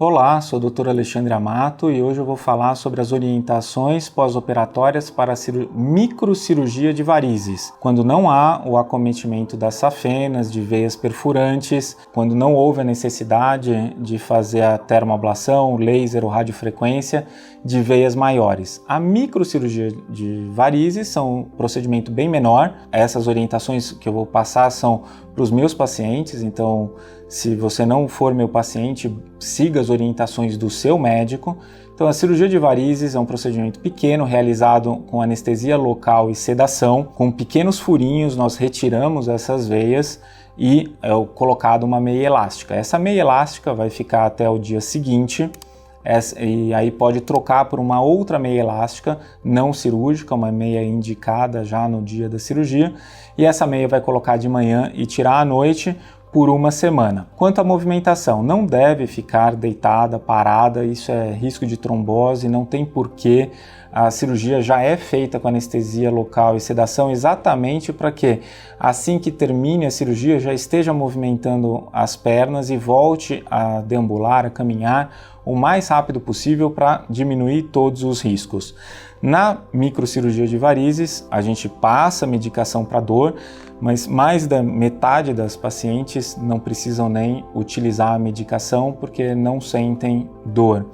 Olá, sou o Dr. Alexandre Amato e hoje eu vou falar sobre as orientações pós-operatórias para a microcirurgia de varizes, quando não há o acometimento das safenas, de veias perfurantes, quando não houve a necessidade de fazer a termoablação, laser ou radiofrequência de veias maiores. A microcirurgia de varizes são um procedimento bem menor. Essas orientações que eu vou passar são para os meus pacientes, então se você não for meu paciente, siga as orientações do seu médico. Então a cirurgia de varizes é um procedimento pequeno, realizado com anestesia local e sedação. Com pequenos furinhos nós retiramos essas veias e é colocado uma meia elástica. Essa meia elástica vai ficar até o dia seguinte, e aí pode trocar por uma outra meia elástica não cirúrgica, uma meia indicada já no dia da cirurgia, e essa meia vai colocar de manhã e tirar à noite por uma semana. Quanto à movimentação, não deve ficar deitada, parada, isso é risco de trombose, não tem porquê. A cirurgia já é feita com anestesia local e sedação exatamente para que, assim que termine a cirurgia, já esteja movimentando as pernas e volte a deambular, a caminhar o mais rápido possível para diminuir todos os riscos. Na microcirurgia de varizes, a gente passa medicação para dor, mas mais da metade das pacientes não precisam nem utilizar a medicação porque não sentem dor.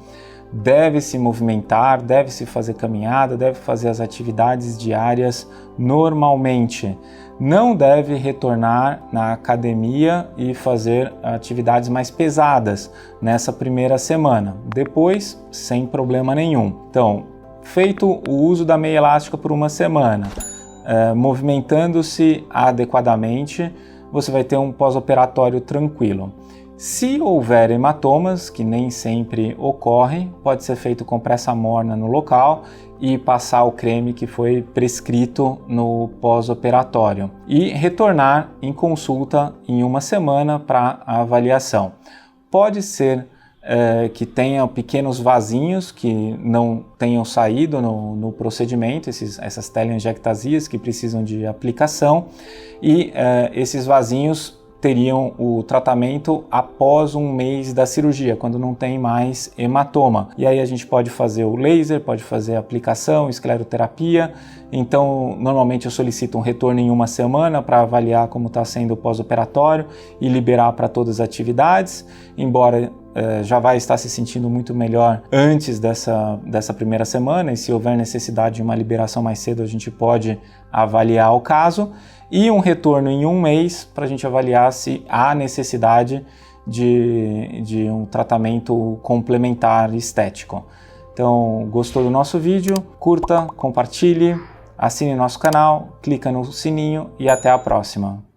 Deve se movimentar, deve se fazer caminhada, deve fazer as atividades diárias normalmente. Não deve retornar na academia e fazer atividades mais pesadas nessa primeira semana. Depois, sem problema nenhum. Então, feito o uso da meia elástica por uma semana, movimentando-se adequadamente, você vai ter um pós-operatório tranquilo. Se houver hematomas, que nem sempre ocorrem, pode ser feito compressa morna no local e passar o creme que foi prescrito no pós-operatório e retornar em consulta em uma semana para a avaliação. Pode ser que tenha pequenos vasinhos que não tenham saído no procedimento, essas telangiectasias que precisam de aplicação, e esses vasinhos teriam o tratamento após um mês da cirurgia, quando não tem mais hematoma. E aí a gente pode fazer o laser, pode fazer a aplicação, escleroterapia. Então, normalmente eu solicito um retorno em uma semana para avaliar como está sendo o pós-operatório e liberar para todas as atividades, embora já vai estar se sentindo muito melhor antes dessa primeira semana, e se houver necessidade de uma liberação mais cedo, a gente pode avaliar o caso, e um retorno em um mês para a gente avaliar se há necessidade de um tratamento complementar estético. Então, gostou do nosso vídeo? Curta, compartilhe, assine nosso canal, clica no sininho e até a próxima.